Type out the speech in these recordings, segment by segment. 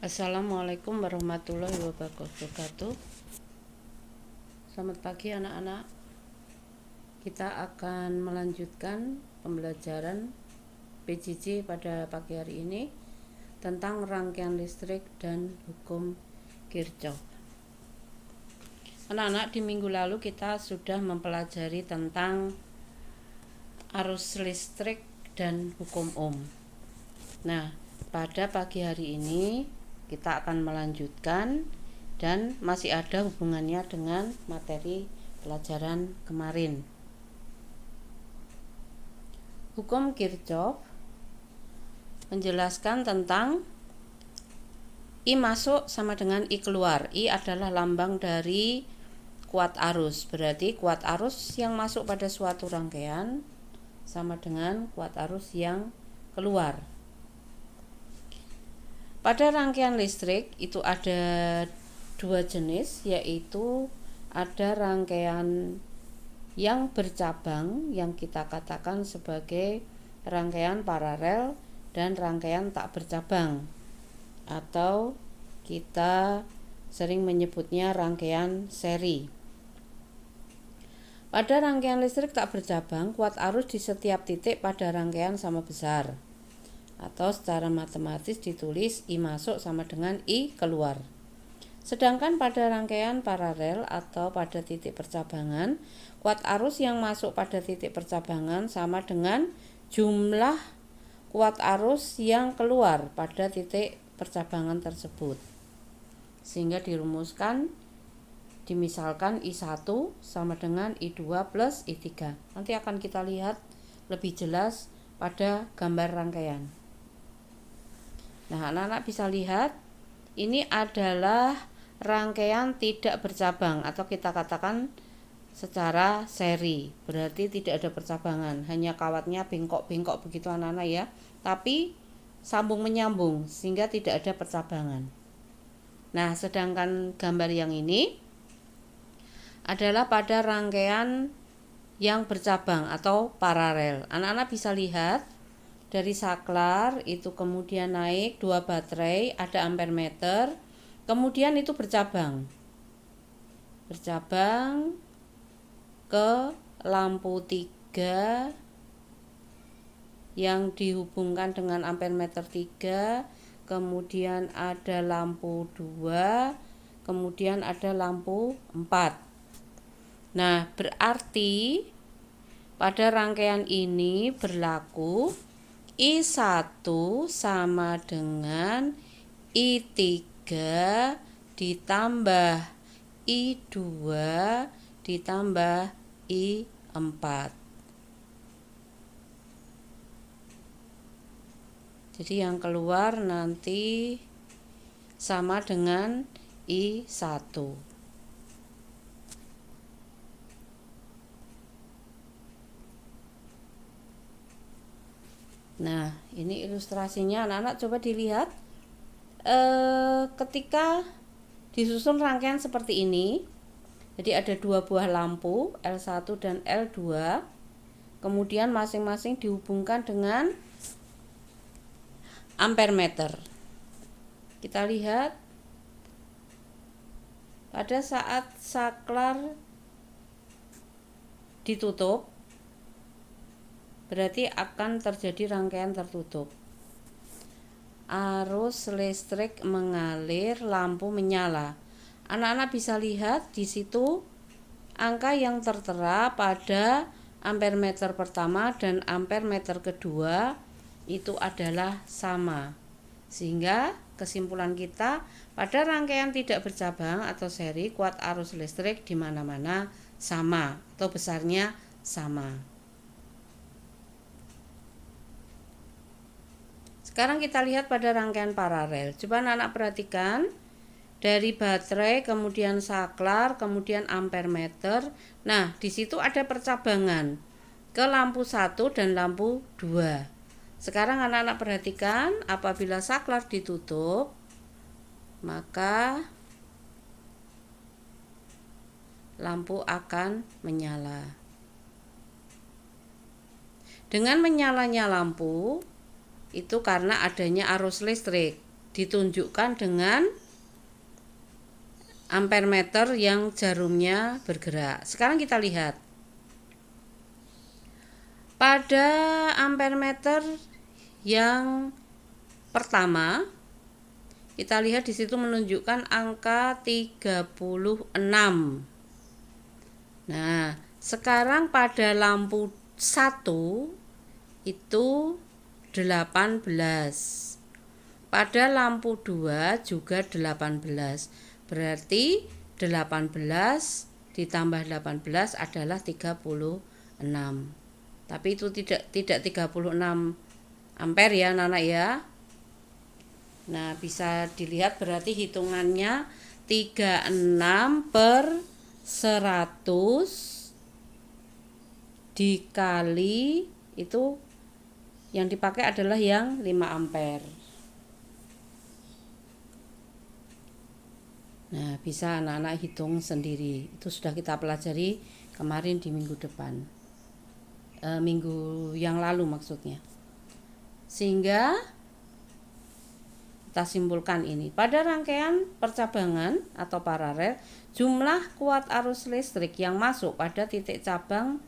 Assalamualaikum warahmatullahi wabarakatuh. Selamat pagi anak-anak. Kita akan melanjutkan pembelajaran PJJ pada pagi hari ini tentang rangkaian listrik dan hukum Kirchhoff. Anak-anak, di minggu lalu kita sudah mempelajari tentang arus listrik dan hukum Ohm. Nah, pada pagi hari ini kita akan melanjutkan dan masih ada hubungannya dengan materi pelajaran kemarin. Hukum Kirchhoff menjelaskan tentang I masuk sama dengan I keluar. I adalah lambang dari kuat arus. Berarti kuat arus yang masuk pada suatu rangkaian sama dengan kuat arus yang keluar. Pada rangkaian listrik itu ada dua jenis, yaitu ada rangkaian yang bercabang yang kita katakan sebagai rangkaian paralel dan rangkaian tak bercabang, atau kita sering menyebutnya rangkaian seri. Pada rangkaian listrik tak bercabang, kuat arus di setiap titik pada rangkaian sama besar, atau secara matematis ditulis I masuk sama dengan I keluar. Sedangkan pada rangkaian paralel atau pada titik percabangan, kuat arus yang masuk pada titik percabangan sama dengan jumlah kuat arus yang keluar pada titik percabangan tersebut. Sehingga dirumuskan, dimisalkan I1 sama dengan I2 plus I3. Nanti akan kita lihat lebih jelas pada gambar rangkaian. Nah, anak-anak bisa lihat ini adalah rangkaian tidak bercabang atau kita katakan secara seri. Berarti tidak ada percabangan, hanya kawatnya bengkok-bengkok begitu anak-anak ya. Tapi sambung menyambung sehingga tidak ada percabangan. Nah, sedangkan gambar yang ini adalah pada rangkaian yang bercabang atau paralel. Anak-anak bisa lihat dari saklar itu kemudian naik 2 baterai, ada ampere meter, kemudian itu bercabang ke lampu 3 yang dihubungkan dengan ampere meter 3, kemudian ada lampu 2, kemudian ada lampu 4. Nah, berarti pada rangkaian ini berlaku I1 sama dengan I3 ditambah I2 ditambah I4. Jadi yang keluar nanti sama dengan I1. Nah, ini ilustrasinya anak-anak, coba dilihat. Ketika disusun rangkaian seperti ini, jadi ada 2 buah lampu L1 dan L2, kemudian masing-masing dihubungkan dengan ampere meter. Kita lihat pada saat saklar ditutup, berarti akan terjadi rangkaian tertutup. Arus listrik mengalir, lampu menyala. Anak-anak bisa lihat di situ angka yang tertera pada ampere meter pertama dan ampere meter kedua itu adalah sama. Sehingga kesimpulan kita pada rangkaian tidak bercabang atau seri, kuat arus listrik di mana-mana sama atau besarnya sama. Sekarang kita lihat pada rangkaian paralel. Coba anak-anak perhatikan dari baterai, kemudian saklar, kemudian ampere meter. Nah, di situ ada percabangan ke lampu 1 dan lampu 2. Sekarang anak-anak perhatikan, apabila saklar ditutup, maka lampu akan menyala. Dengan menyalanya lampu itu karena adanya arus listrik. ditunjukkan dengan ampere meter yang jarumnya bergerak. Sekarang kita lihat. Pada ampere meter yang pertama, kita lihat di situ menunjukkan angka 36. Nah, sekarang pada lampu 1 itu 18. Pada lampu 2 juga 18. Berarti 18 ditambah 18 adalah 36. Tapi itu tidak 36 ampere ya anak-anak ya. Nah, bisa dilihat berarti hitungannya 36/100 dikali itu yang dipakai adalah yang 5 ampere. Nah, bisa anak-anak hitung sendiri. Itu sudah kita pelajari kemarin di minggu depan. Minggu yang lalu maksudnya. Sehingga kita simpulkan ini. Pada rangkaian percabangan atau paralel, jumlah kuat arus listrik yang masuk pada titik cabang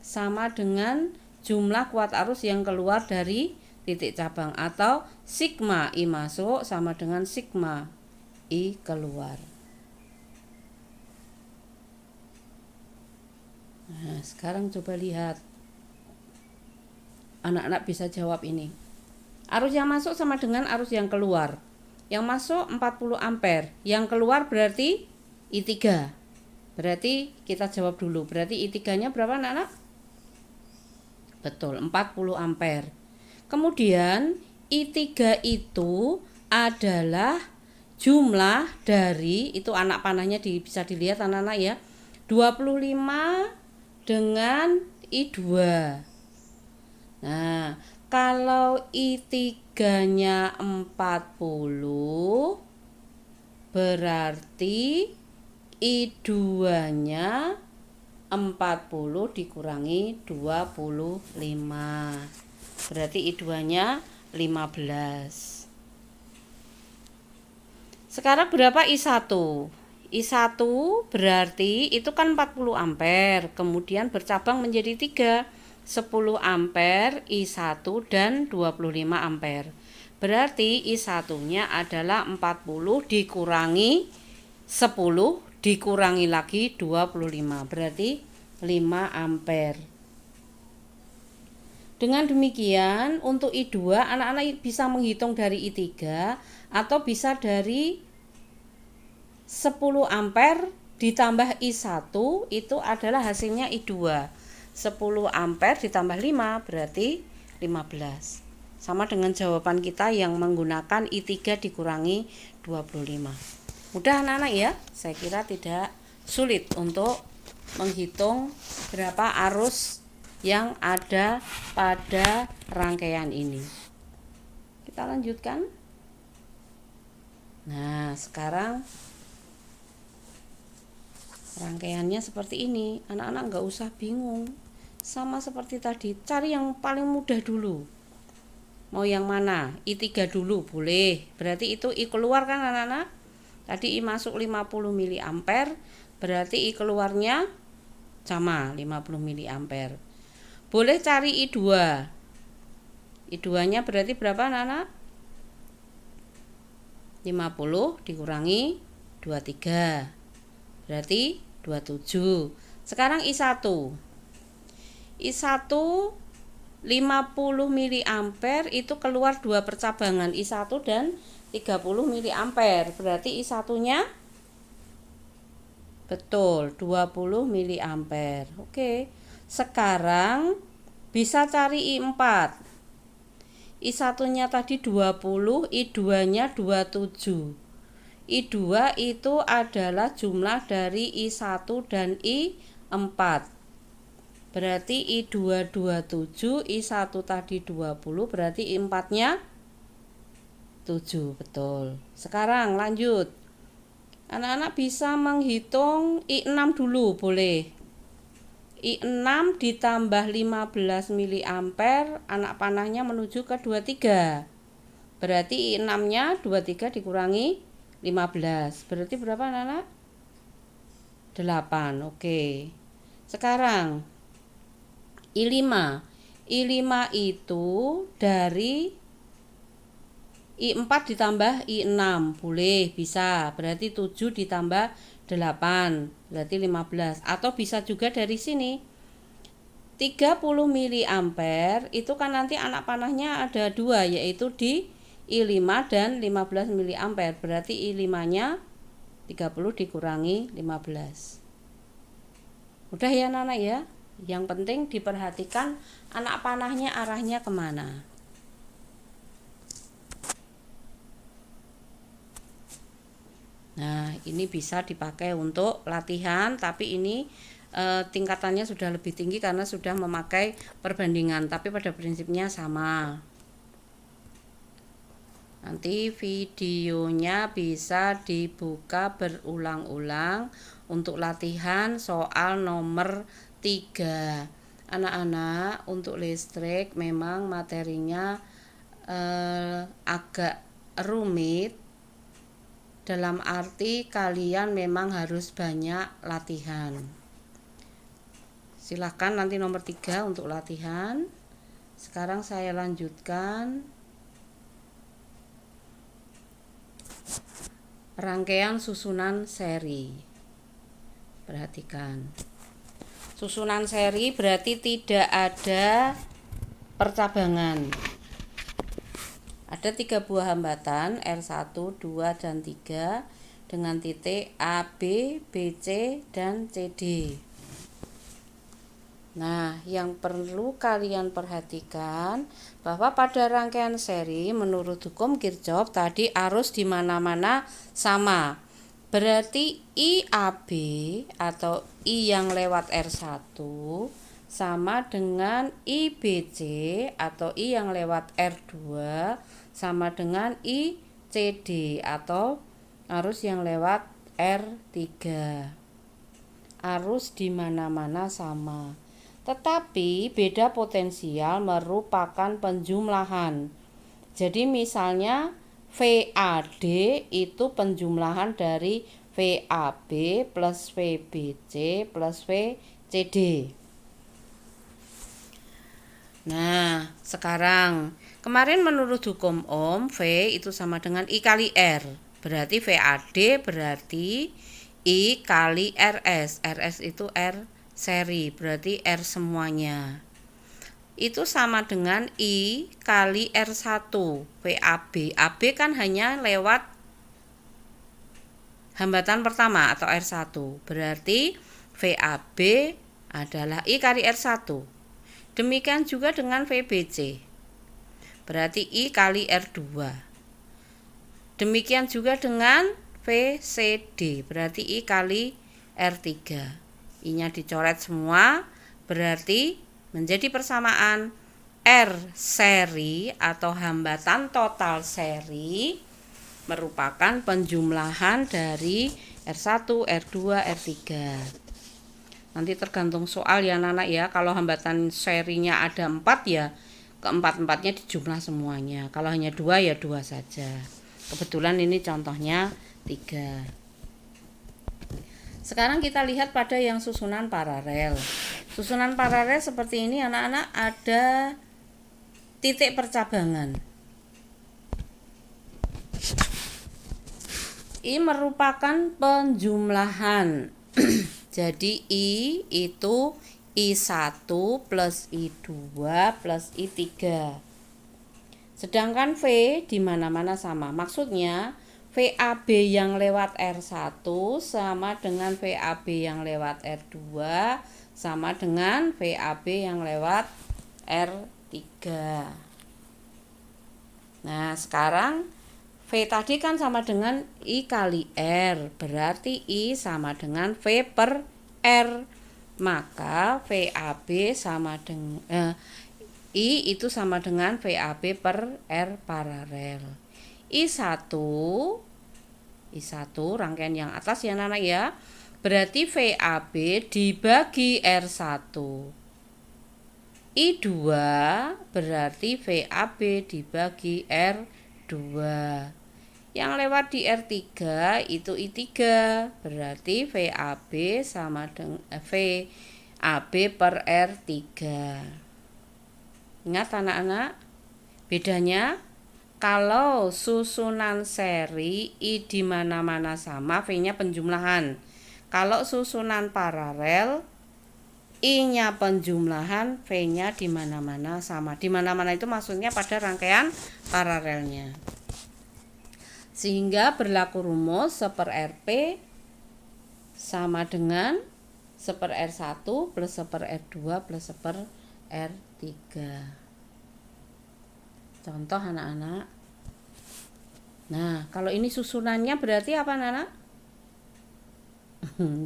sama dengan jumlah kuat arus yang keluar dari titik cabang, atau sigma I masuk sama dengan sigma I keluar. Nah, sekarang coba lihat. Anak-anak bisa jawab ini. Arus yang masuk sama dengan arus yang keluar. Yang masuk 40 ampere, yang keluar berarti I3. Berarti kita jawab dulu. Berarti I3-nya berapa anak-anak? Betul, 40 ampere. Kemudian I3 itu adalah jumlah dari, itu anak panahnya bisa dilihat anak-anak ya, 25 dengan I2. Nah, kalau I3-nya 40, berarti I2-nya 40 dikurangi 25. Berarti I2-nya 15. Sekarang berapa I1? I1 berarti itu kan 40 ampere, kemudian bercabang menjadi 3. 10 ampere I1 dan 25 ampere. Berarti I1-nya adalah 40 dikurangi 10 dikurangi lagi 25. Berarti 5 ampere. Dengan demikian untuk I2 anak-anak bisa menghitung dari I3 atau bisa dari 10 ampere ditambah I1 itu adalah hasilnya I2. 10 ampere ditambah 5 berarti 15. Sama dengan jawaban kita yang menggunakan I3 dikurangi 25. Mudah anak-anak ya? Saya kira tidak sulit untuk menghitung berapa arus yang ada pada rangkaian ini. Kita lanjutkan. Nah, sekarang rangkaiannya seperti ini. Anak-anak nggak usah bingung. Sama seperti tadi, cari yang paling mudah dulu. Mau yang mana? I3 dulu boleh. Berarti itu I keluar kan anak-anak? Tadi I masuk 50 mA, berarti I keluarnya sama 50 mA. Boleh cari I2. I2-nya berarti berapa anak-anak? 50 dikurangi 23. Berarti 27. Sekarang I1. I1 50 mA itu keluar 2 percabangan I1 dan 30 mA. Berarti I1-nya betul 20 mA. Oke. Sekarang bisa cari I4. I1-nya tadi 20, I2-nya 27. I2 itu adalah jumlah dari I1 dan I4. Berarti I2 27, I1 tadi 20, berarti I4-nya 7, betul. Sekarang lanjut. Anak-anak bisa menghitung I6 dulu, boleh. I6 ditambah 15 mA, anak panahnya menuju ke 23. Berarti I6-nya 23 dikurangi 15. Berarti berapa anak-anak? 8. Oke. Sekarang I5. I5 itu dari I4 ditambah I6. Boleh, bisa. Berarti 7 ditambah 8. Berarti 15. Atau bisa juga dari sini. 30 mA itu kan nanti anak panahnya ada 2, yaitu di I5 dan 15 mA. Berarti I5-nya 30 dikurangi 15. Udah ya anak-anak ya. Yang penting diperhatikan anak panahnya arahnya kemana. Nah, ini bisa dipakai untuk latihan, tapi ini tingkatannya sudah lebih tinggi karena sudah memakai perbandingan, tapi pada prinsipnya sama. Nanti videonya bisa dibuka berulang-ulang untuk latihan soal nomor 3. Anak-anak, untuk listrik memang materinya agak rumit, dalam arti kalian memang harus banyak latihan. Silahkan nanti nomor 3 untuk latihan. Sekarang saya lanjutkan rangkaian susunan seri. Perhatikan. Susunan seri berarti tidak ada percabangan. Ada 3 buah hambatan R1, 2, dan 3 dengan titik A, B, B, C, dan CD. Nah, yang perlu kalian perhatikan bahwa pada rangkaian seri menurut hukum Kirchhoff tadi arus di mana-mana sama. Berarti IAB atau I yang lewat R1 sama dengan IBC atau I yang lewat R2 sama dengan ICD atau arus yang lewat R3. Arus di mana-mana sama. Tetapi beda potensial merupakan penjumlahan. Jadi misalnya VAD itu penjumlahan dari VAB plus VBC plus VCD. Nah, sekarang kemarin menurut hukum Ohm V itu sama dengan I kali R. Berarti VAD berarti I kali RS. RS itu R seri, berarti R semuanya. Itu sama dengan I kali R1 VAB. AB kan hanya lewat hambatan pertama atau R1. Berarti VAB adalah I kali R1. Demikian juga dengan VBC. Berarti I kali R2. Demikian juga dengan VCD. Berarti I kali R3. I-nya dicoret semua, berarti menjadi persamaan R seri atau hambatan total seri merupakan penjumlahan dari R1, R2, R3. Nanti tergantung soal ya anak-anak ya. Kalau hambatan serinya ada 4 ya keempat-empatnya dijumlah semuanya. Kalau hanya 2 ya 2 saja. Kebetulan ini contohnya 3. Sekarang kita lihat pada yang susunan paralel. Susunan paralel seperti ini anak-anak, ada titik percabangan. I merupakan penjumlahan. Jadi I itu I1 plus I2 plus I3. Sedangkan V di mana-mana sama. Maksudnya VAB yang lewat R1 sama dengan VAB yang lewat R2 sama dengan VAB yang lewat R3. Nah, sekarang V tadi kan sama dengan I kali R. Berarti I sama dengan V per R. Maka VAB sama dengan I itu sama dengan VAB per R paralel. I1 rangkaian yang atas ya anak ya. Berarti VAB dibagi R1. I2 berarti VAB dibagi R2. R2. Yang lewat di R3 itu I3, berarti VAB sama dengan VAB per R3. Ingat anak-anak, bedanya kalau susunan seri I di mana-mana sama, V-nya penjumlahan. Kalau susunan paralel, I-nya penjumlahan, V-nya di mana-mana sama. Di mana-mana itu maksudnya pada rangkaian paralelnya. Sehingga berlaku rumus 1/Rp sama dengan 1/R1 plus 1/R2 plus 1/R3. Contoh anak-anak. Nah, kalau ini susunannya berarti apa anak-anak?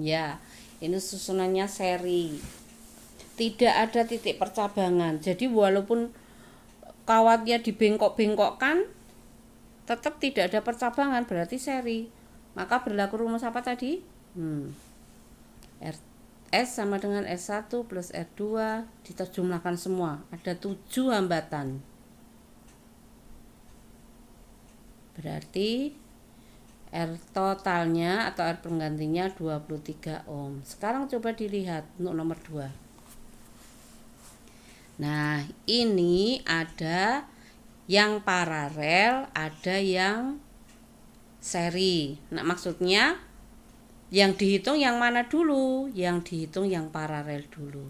Ya, ini susunannya seri. Tidak ada titik percabangan. Jadi walaupun kawatnya dibengkok-bengkokkan, tetap tidak ada percabangan, berarti seri. Maka berlaku rumus apa tadi? S sama dengan S1 plus R2 diterjumlahkan semua. Ada 7 hambatan. Berarti R totalnya atau R penggantinya 23 ohm. Sekarang coba dilihat untuk nomor 2. Nah, ini ada yang paralel, ada yang seri. Nah, maksudnya yang dihitung yang mana dulu? Yang dihitung yang paralel dulu.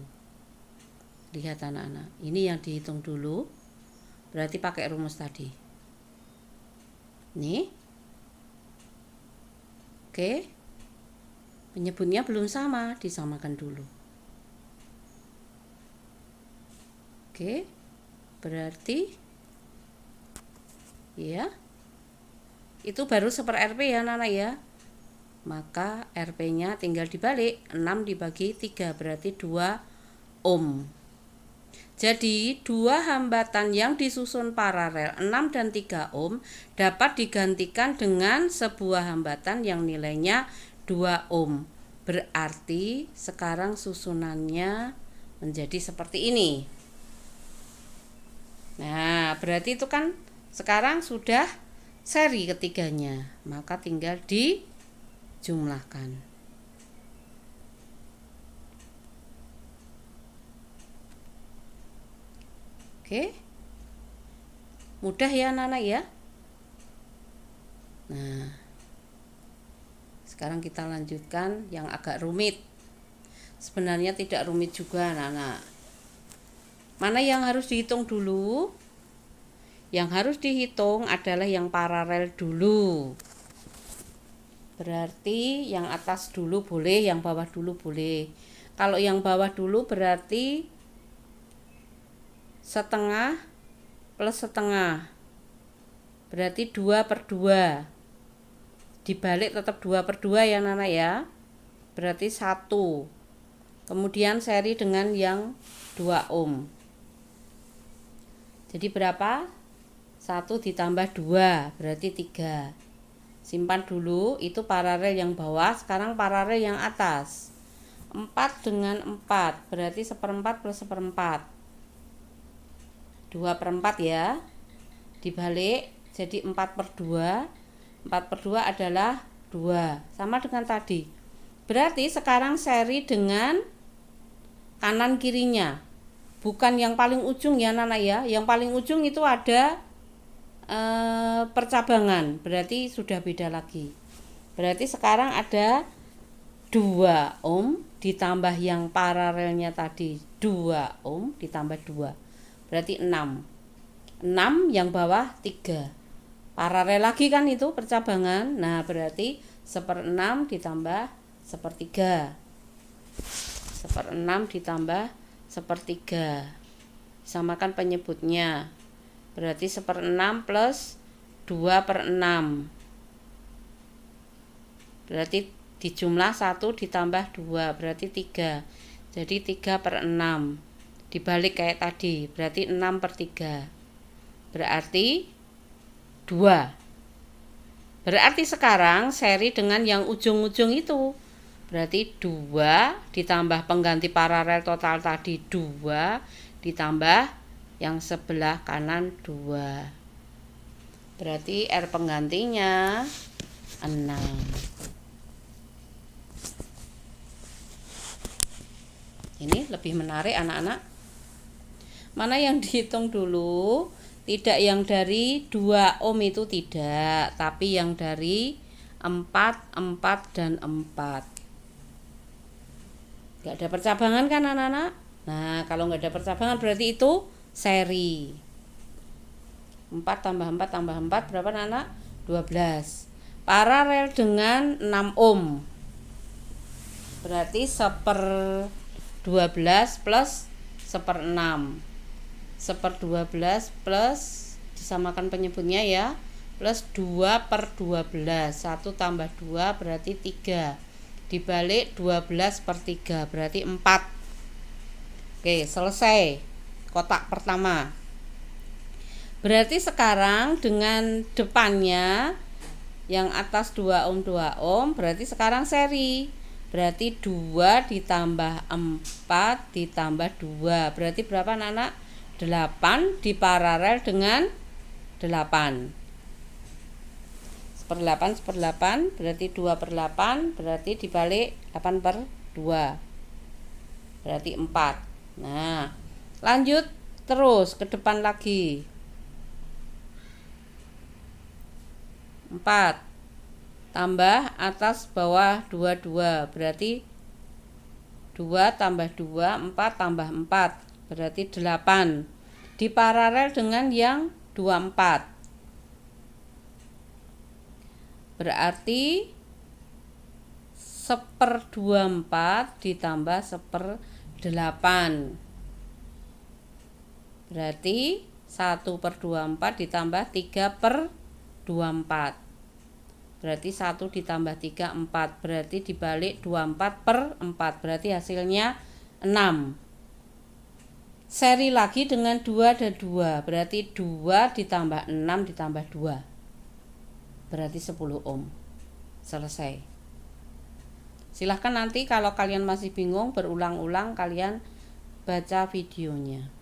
Lihat anak-anak, ini yang dihitung dulu. Berarti pakai rumus tadi. Nih. Oke. Penyebutnya belum sama, disamakan dulu. Oke. Berarti ya. Itu baru 1/Rp ya anak-anak ya. Maka Rp-nya tinggal dibalik, 6 dibagi 3 berarti 2 ohm. Jadi dua hambatan yang disusun paralel 6 dan 3 ohm dapat digantikan dengan sebuah hambatan yang nilainya 2 ohm. Berarti sekarang susunannya menjadi seperti ini. Nah, berarti itu kan sekarang sudah seri ketiganya. Maka tinggal dijumlahkan. Oke, mudah ya anak-anak ya. Nah, sekarang kita lanjutkan yang agak rumit. Sebenarnya tidak rumit juga anak-anak. Mana yang harus dihitung dulu? Yang harus dihitung adalah yang paralel dulu. Berarti yang atas dulu boleh, yang bawah dulu boleh. Kalau yang bawah dulu berarti setengah plus setengah, berarti 2/2. Dibalik tetap 2/2 ya anak-anak ya. Berarti 1. Kemudian seri dengan yang 2 ohm. Jadi berapa? 1 ditambah 2 berarti 3. Simpan dulu, itu paralel yang bawah. Sekarang paralel yang atas. 4 dengan 4 berarti 1/4 plus 1/4. 2/4 ya. Dibalik jadi 4/2. 4/2 adalah 2. Sama dengan tadi. Berarti sekarang seri dengan kanan kirinya. Bukan yang paling ujung ya anak-anak ya. Yang paling ujung itu ada percabangan. Berarti sudah beda lagi. Berarti sekarang ada 2 ohm ditambah yang paralelnya tadi 2 ohm ditambah 2. Berarti 6. 6 yang bawah 3. Paralel lagi kan itu percabangan. Nah, berarti 1/6 ditambah 1/3. 1/6 ditambah 1/3. Samakan penyebutnya. Berarti 1/6 plus 2/6. Berarti dijumlah 1 ditambah 2 berarti 3. Jadi 3/6. Dibalik kayak tadi, berarti 6/3. Berarti 2. Berarti sekarang seri dengan yang ujung-ujung itu. Berarti 2 ditambah pengganti paralel total tadi 2 ditambah yang sebelah kanan 2. Berarti R penggantinya 6. Ini lebih menarik anak-anak. Mana yang dihitung dulu? Tidak yang dari 2 ohm itu tidak, tapi yang dari 4, 4, dan 4. Gak ada percabangan kan anak-anak? Nah, kalau nggak ada percabangan berarti itu seri. 4 tambah 4 tambah 4 berapa anak? 12. Paralel dengan 6 ohm. Berarti 1/12 plus 1/6. 1/12 plus, disamakan penyebutnya ya, plus 2/12. 1 tambah 2 berarti 3. Dibalik 12/3 berarti 4. Oke, selesai kotak pertama. Berarti sekarang dengan depannya yang atas 2 ohm 2 ohm berarti sekarang seri. Berarti 2 ditambah 4 ditambah 2 berarti berapa anak-anak? 8 diparalel dengan 8. 1/8 berarti 2/8 berarti dibalik 8/2 berarti 4. Nah, lanjut terus ke depan lagi. 4 tambah atas bawah 22 berarti 2 tambah 2 4 tambah 4 berarti 8. Diparalel dengan yang 24 berarti 1/24 ditambah 1/8 berarti 1/24 ditambah 3/24 berarti 1 ditambah 3 4 berarti dibalik 24/4 berarti hasilnya 6. Seri lagi dengan 2 dan 2 berarti 2 ditambah 6 ditambah 2 berarti 10 ohm. Selesai. Silahkan nanti kalau kalian masih bingung berulang-ulang kalian baca videonya.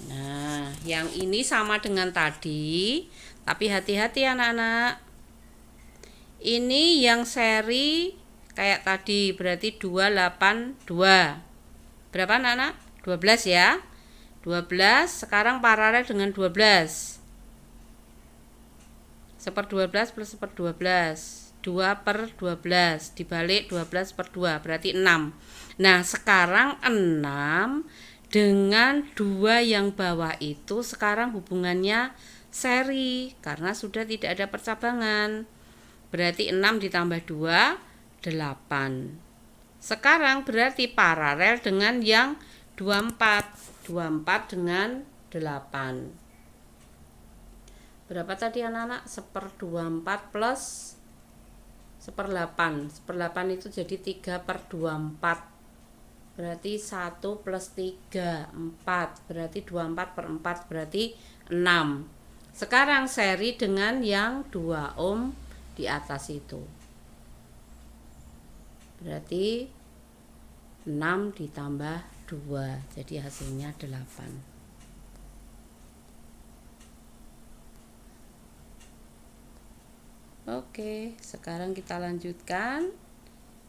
Nah, yang ini sama dengan tadi, tapi hati-hati anak-anak. Ini yang seri kayak tadi berarti 282. Berapa anak-anak? 12 ya. 12 sekarang paralel dengan 12. 1/12 plus 1/12 2/12 dibalik 12/2 berarti 6. Nah sekarang 6 dengan 2 yang bawah itu sekarang hubungannya seri karena sudah tidak ada percabangan. Berarti 6 ditambah 2 8. Sekarang berarti paralel dengan yang 24 dengan 8. Berapa tadi anak-anak? 1/24 plus 1/8. 1/8 itu jadi 3/24. Berarti 1 plus 3 4. Berarti 24/4 berarti 6. Sekarang seri dengan yang 2 ohm di atas itu. Berarti 6 ditambah 2 jadi hasilnya 8. Oke, sekarang kita lanjutkan.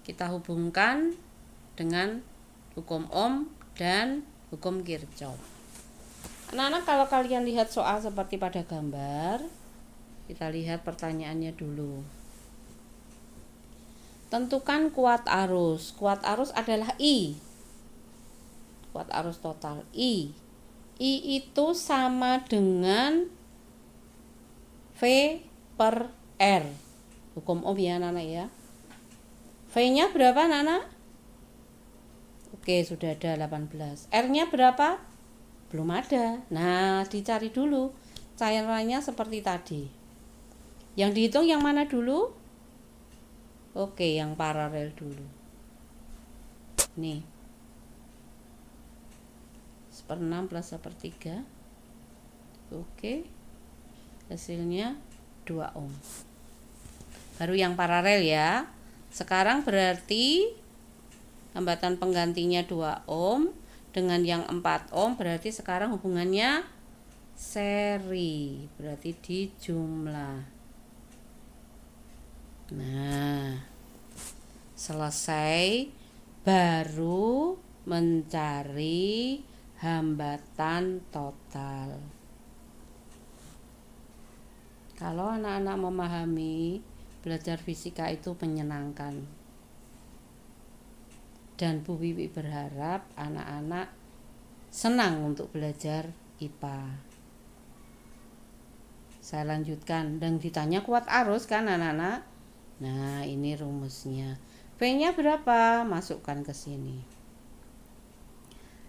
Kita hubungkan dengan hukum Ohm dan hukum Kirchhoff. Anak-anak kalau kalian lihat soal seperti pada gambar, kita lihat pertanyaannya dulu. Tentukan kuat arus. Kuat arus adalah I. Kuat arus total I. I itu sama dengan V per R. Hukum Ohm ya anak-anak ya. V-nya berapa anak-anak? Oke, sudah ada 18. R-nya berapa? Belum ada. Nah, dicari dulu cairannya seperti tadi. Yang dihitung yang mana dulu? Oke, yang paralel dulu. Nih. 1/6 plus 1/3. Oke. Hasilnya 2 ohm. Baru yang paralel ya. Sekarang berarti hambatan penggantinya 2 ohm dengan yang 4 ohm berarti sekarang hubungannya seri, berarti di jumlah. Nah, selesai, baru mencari hambatan total. Kalau anak-anak memahami, belajar fisika itu menyenangkan. Dan Bu Wiwi berharap anak-anak senang untuk belajar IPA. Saya lanjutkan, dan ditanya kuat arus kan anak-anak? Nah, ini rumusnya. V-nya berapa? Masukkan ke sini.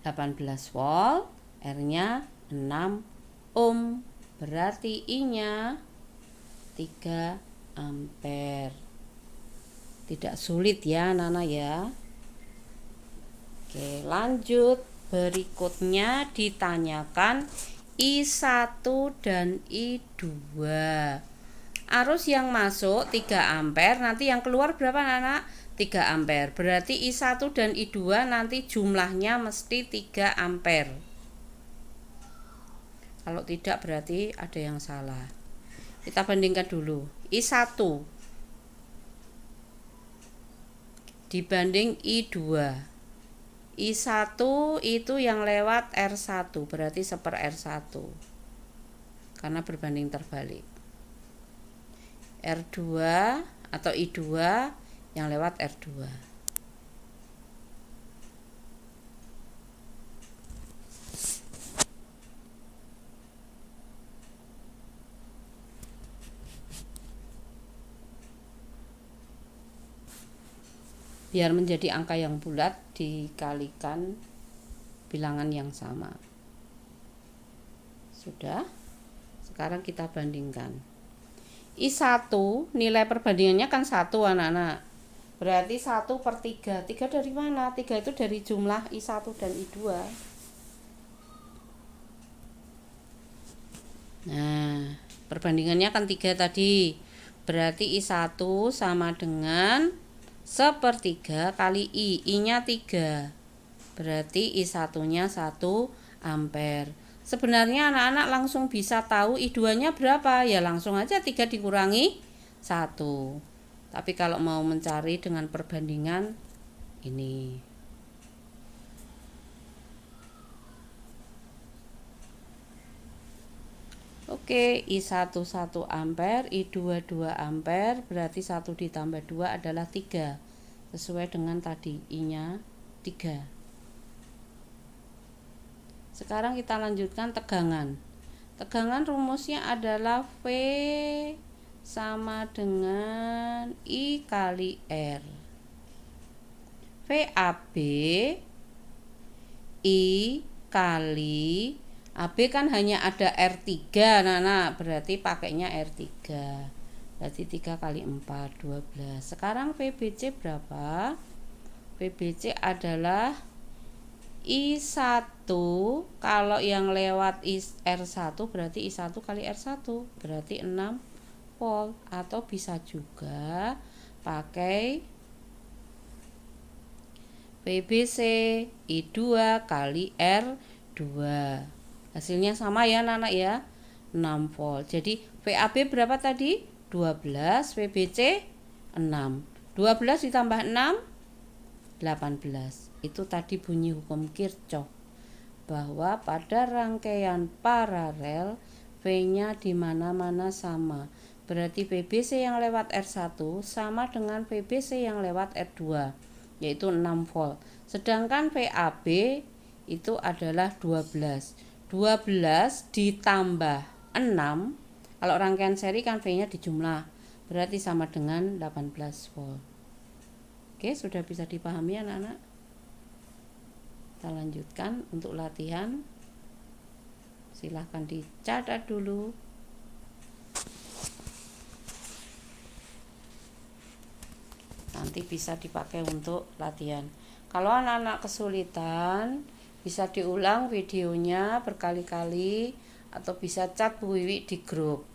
18 volt, R-nya 6 ohm. Berarti I-nya 3 ampere. Tidak sulit ya anak-anak ya. Oke, lanjut. Berikutnya ditanyakan I1 dan I2. Arus yang masuk 3 ampere, nanti yang keluar berapa anak-anak? 3 ampere. Berarti I1 dan I2 nanti jumlahnya mesti 3 ampere. Kalau tidak berarti ada yang salah. Kita bandingkan dulu. I1 dibanding I2. I1 itu yang lewat R1, berarti 1/R1. Karena berbanding terbalik. R2 atau I2 yang lewat R2. Biar menjadi angka yang bulat dikalikan bilangan yang sama. Sudah? Sekarang kita bandingkan. I1 nilai perbandingannya kan 1 anak-anak. Berarti 1/3. 3 dari mana? 3 itu dari jumlah I1 dan I2. Nah, perbandingannya kan 3 tadi. Berarti I1 sama dengan 1/3 kali I. I-nya 3. Berarti I1-nya 1 ampere. Sebenarnya anak-anak langsung bisa tahu I2-nya berapa. Ya langsung aja 3 dikurangi 1. Tapi kalau mau mencari dengan perbandingan ini. Oke, I1 1 ampere, I2 2 ampere, berarti 1 ditambah 2 adalah 3. Sesuai dengan tadi, I-nya 3. Sekarang kita lanjutkan tegangan. Tegangan rumusnya adalah V sama dengan I kali R. VAB I kali AB kan hanya ada R3 nah berarti pakainya R3. Berarti 3 kali 4 12. Sekarang VBC berapa? VBC adalah I1, kalau yang lewat R1 berarti I1 kali R1 berarti 6 volt, atau bisa juga pakai VBC I2 kali R2. Hasilnya sama ya anak-anak ya, 6 volt. Jadi VAB berapa tadi? 12, VBC 6. 12 ditambah 6 18. Itu tadi bunyi hukum Kirchhoff, bahwa pada rangkaian paralel V-nya di mana-mana sama. Berarti VBC yang lewat R1 sama dengan VBC yang lewat R2, yaitu 6 volt. Sedangkan VAB itu adalah 12. 12 ditambah 6, kalau rangkaian seri kan V-nya dijumlah, berarti sama dengan 18 volt. Oke, sudah bisa dipahami anak-anak? Kita lanjutkan untuk latihan. Silahkan dicatat dulu. Nanti bisa dipakai untuk latihan. Kalau anak-anak kesulitan, bisa diulang videonya berkali-kali atau bisa chat Bu Wiwi di grup.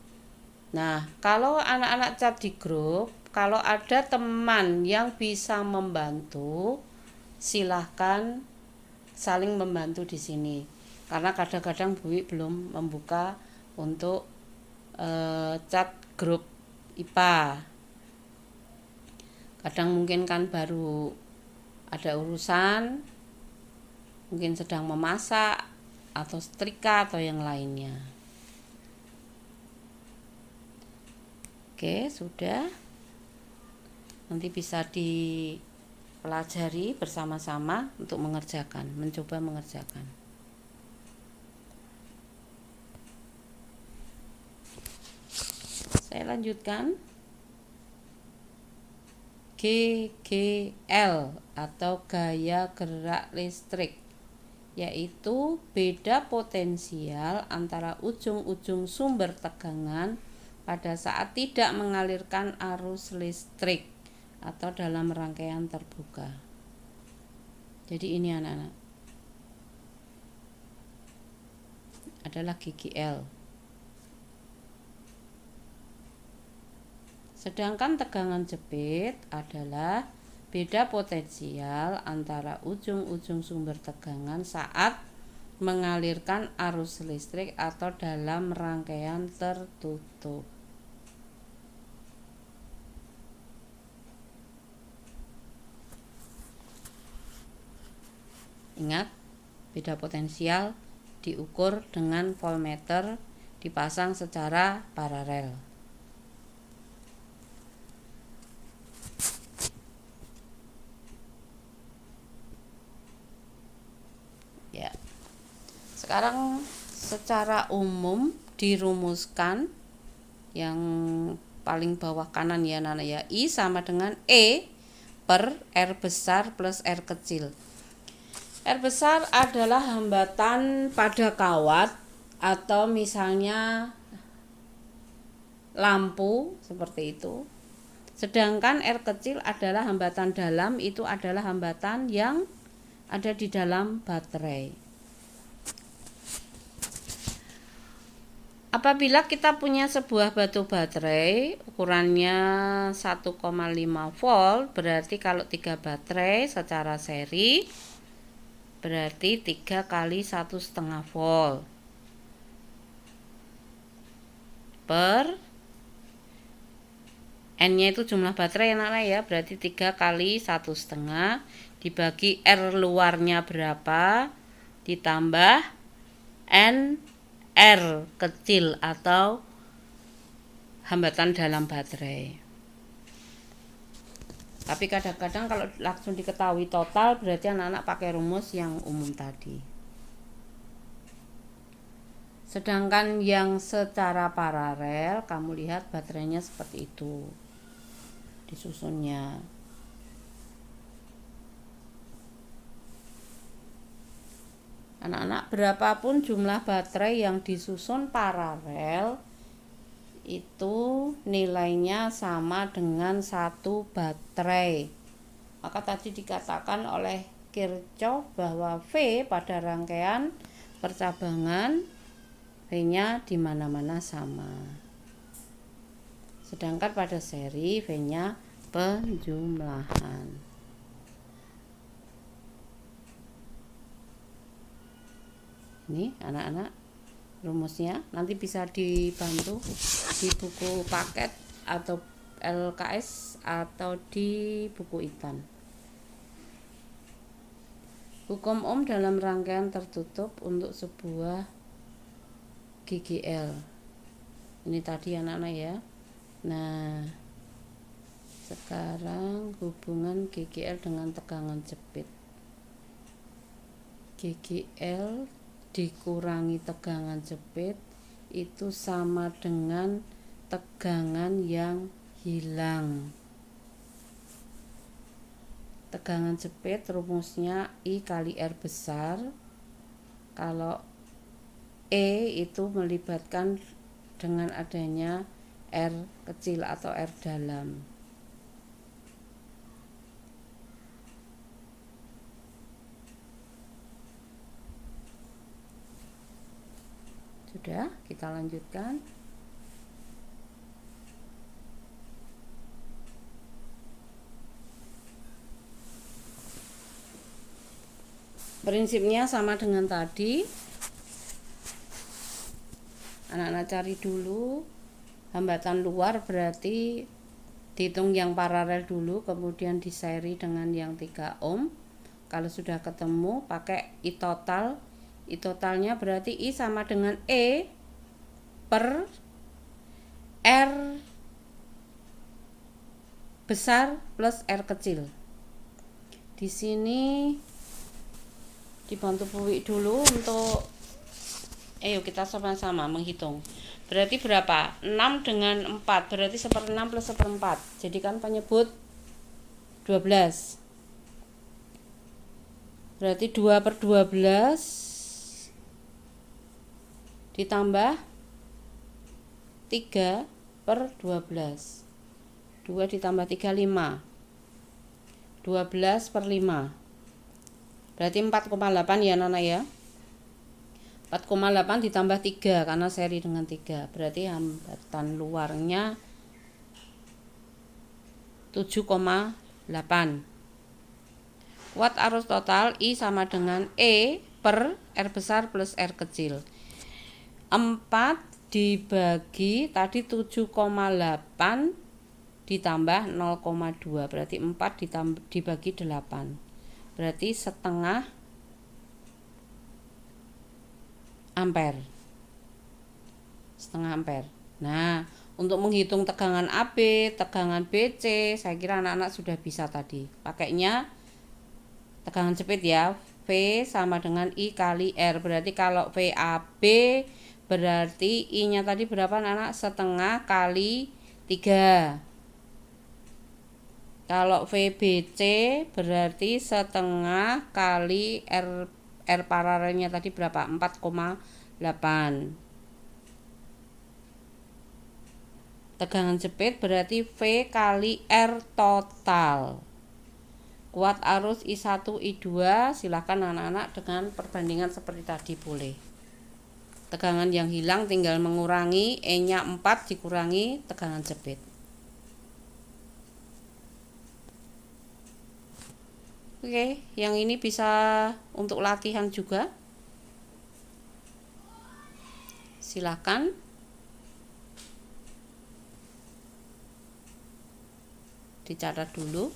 Nah, kalau anak-anak chat di grup, kalau ada teman yang bisa membantu, silahkan saling membantu di sini. karena kadang-kadang Bu belum membuka untuk chat grup IPA. Kadang mungkin kan baru ada urusan, mungkin sedang memasak atau setrika atau yang lainnya. Oke, sudah. Nanti bisa dipelajari bersama-sama untuk mencoba mengerjakan. Saya lanjutkan. GGL atau gaya gerak listrik, yaitu beda potensial antara ujung-ujung sumber tegangan pada saat tidak mengalirkan arus listrik atau dalam rangkaian terbuka. Jadi ini anak-anak adalah GGL. Sedangkan tegangan jepit adalah beda potensial antara ujung-ujung sumber tegangan saat mengalirkan arus listrik atau dalam rangkaian tertutup. Ingat, beda potensial diukur dengan voltmeter dipasang secara paralel. Ya. Sekarang secara umum dirumuskan yang paling bawah kanan ya Nana ya, I sama dengan E per R besar plus R kecil. R besar adalah hambatan pada kawat atau misalnya lampu seperti itu. Sedangkan R kecil adalah hambatan dalam, itu adalah hambatan yang ada di dalam baterai. Apabila kita punya sebuah batu baterai ukurannya 1,5 volt, berarti kalau 3 baterai secara seri berarti 3 kali 1,5 volt per N-nya itu jumlah baterai anak-anak ya, berarti 3 kali 1,5 dibagi R luarnya berapa ditambah N R kecil atau hambatan dalam baterai. Tapi kadang-kadang kalau langsung diketahui total berarti anak-anak pakai rumus yang umum tadi. Sedangkan yang secara paralel kamu lihat baterainya seperti itu disusunnya. Anak-anak, berapapun jumlah baterai yang disusun paralel itu nilainya sama dengan 1 baterai. Maka tadi dikatakan oleh Kirchhoff bahwa V pada rangkaian percabangan V-nya di mana-mana sama. Sedangkan pada seri V-nya penjumlahan. Ini anak-anak rumusnya, nanti bisa dibantu di buku paket atau LKS atau di buku ITAN. Hukum Ohm dalam rangkaian tertutup untuk sebuah GGL. Ini tadi anak-anak ya. Nah, sekarang hubungan GGL dengan tegangan jepit. GGL dikurangi tegangan jepit itu sama dengan tegangan yang hilang. Tegangan jepit rumusnya I kali R besar. Kalau E itu melibatkan dengan adanya R kecil atau R dalam. Sudah, kita lanjutkan. Prinsipnya sama dengan tadi. anak-anak cari dulu hambatan luar, berarti dihitung yang paralel dulu, kemudian diseri dengan yang 3 ohm. Kalau sudah ketemu pakai I total. I totalnya berarti I sama dengan E per R besar plus R kecil. Di sini dibantu Bu Wi dulu untuk ayo kita sama-sama menghitung. Berarti berapa? 6 dengan 4 berarti 1/6 plus 1/4. Jadikan penyebut 12. Berarti 2/12 ditambah 3/12. 2 ditambah 3 5. 12/5. Berarti 4,8 ya Nana ya. 4,8 ditambah 3 karena seri dengan 3. Berarti hambatan luarnya 7,8. Kuat arus total I sama dengan E per R besar plus R kecil. 4 dibagi tadi 7,8 ditambah 0,2 berarti 4 dibagi 8. Berarti setengah ampere. Setengah ampere. Nah, untuk menghitung tegangan AB, tegangan BC, saya kira anak-anak sudah bisa tadi. Pakainya tegangan jepit ya. V sama dengan I kali R. Berarti kalau VAB berarti I-nya tadi berapa anak-anak? Setengah kali 3. Kalau VBC berarti setengah kali R paralelnya tadi berapa? 4,8. Tegangan jepit berarti V kali R total. Kuat arus I1, I2 silahkan anak-anak dengan perbandingan seperti tadi boleh. Tegangan yang hilang tinggal mengurangi, E-nya 4 dikurangi tegangan jepit. Oke, yang ini bisa untuk latihan juga. Silakan. Dicatat dulu.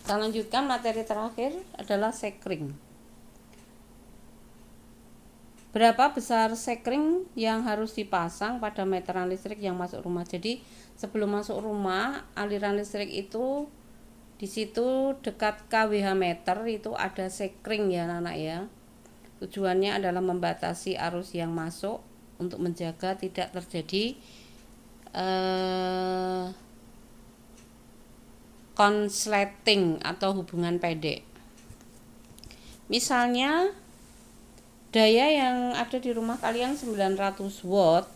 Kita lanjutkan materi terakhir adalah sekring. Berapa besar sekring yang harus dipasang pada meteran listrik yang masuk rumah? Jadi sebelum masuk rumah, aliran listrik itu di situ dekat kWh meter itu ada sekring ya anak-anak ya. Tujuannya adalah membatasi arus yang masuk untuk menjaga tidak terjadi konsleting atau hubungan pendek. Misalnya daya yang ada di rumah kalian 900 watt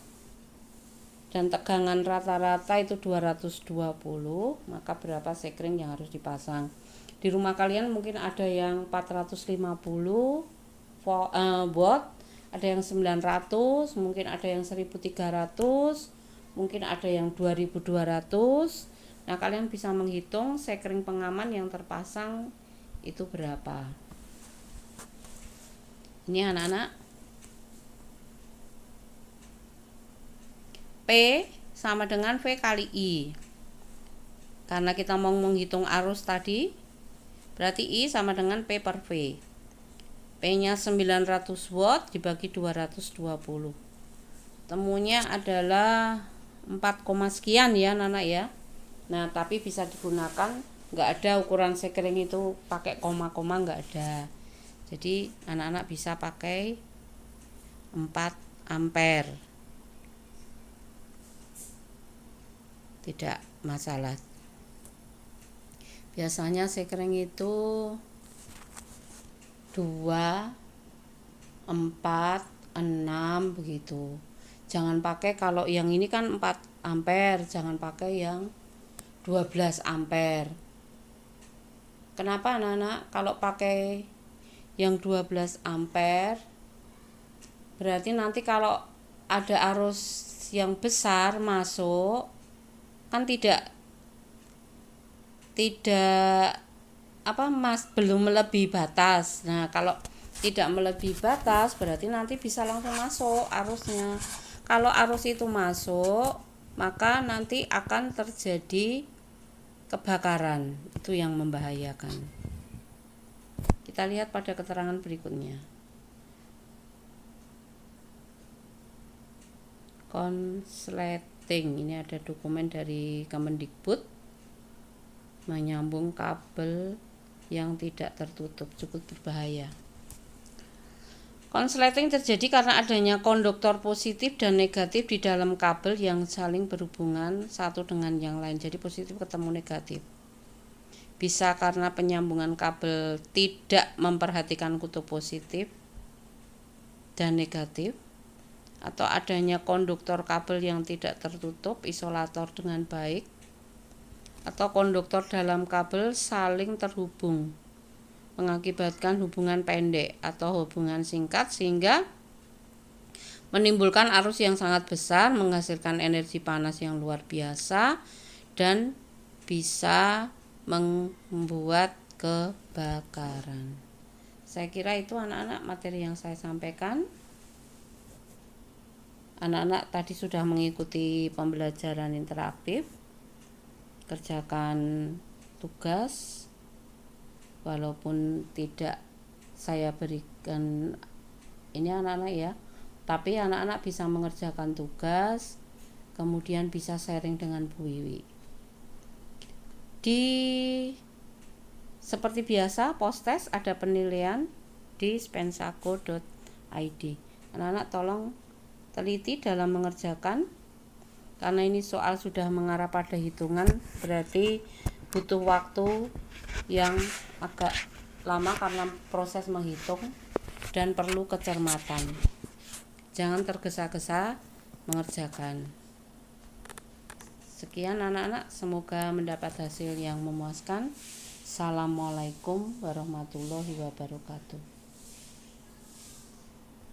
dan tegangan rata-rata itu 220, maka berapa sekring yang harus dipasang? Di rumah kalian mungkin ada yang 450 watt, ada yang 900, mungkin ada yang 1300, mungkin ada yang 2200. Nah, kalian bisa menghitung sekring pengaman yang terpasang itu berapa. Ini anak-anak, P sama dengan V kali I. Karena kita mau menghitung arus tadi, berarti I sama dengan P per V. P-nya 900 watt dibagi 220. Temunya adalah 4, sekian ya anak-anak ya. Nah, tapi bisa digunakan, nggak ada ukuran sekring itu pakai koma-koma, nggak ada. Jadi anak-anak bisa pakai 4 ampere. Tidak masalah. Biasanya sekring itu 2, 4, 6 begitu. Jangan pakai, kalau yang ini kan 4 ampere, jangan pakai yang 12 ampere. Kenapa anak-anak? Kalau pakai yang 12 ampere berarti nanti kalau ada arus yang besar masuk kan tidak belum melebihi batas. Nah, kalau tidak melebihi batas berarti nanti bisa langsung masuk arusnya. Kalau arus itu masuk, maka nanti akan terjadi kebakaran. Itu yang membahayakan. Kita lihat pada keterangan berikutnya. Konsleting, ini ada dokumen dari Kemendikbud menyambung kabel yang tidak tertutup, cukup berbahaya. Konsleting terjadi karena adanya konduktor positif dan negatif di dalam kabel yang saling berhubungan satu dengan yang lain. Jadi positif ketemu negatif. Bisa karena penyambungan kabel tidak memperhatikan kutub positif dan negatif, atau adanya konduktor kabel yang tidak tertutup isolator dengan baik, atau konduktor dalam kabel saling terhubung mengakibatkan hubungan pendek atau hubungan singkat sehingga menimbulkan arus yang sangat besar, menghasilkan energi panas yang luar biasa dan bisa membuat kebakaran. Saya kira itu anak-anak materi yang saya sampaikan. Anak-anak tadi sudah mengikuti pembelajaran interaktif, kerjakan tugas walaupun tidak saya berikan ini anak-anak ya, tapi anak-anak bisa mengerjakan tugas, kemudian bisa sharing dengan Bu Wiwi. Seperti biasa, post-test ada penilaian di spensako.id. Anak-anak tolong teliti dalam mengerjakan, karena ini soal sudah mengarah pada hitungan, berarti butuh waktu yang agak lama karena proses menghitung dan perlu kecermatan. Jangan tergesa-gesa mengerjakan. Sekian anak-anak, semoga mendapat hasil yang memuaskan. Assalamualaikum warahmatullahi wabarakatuh.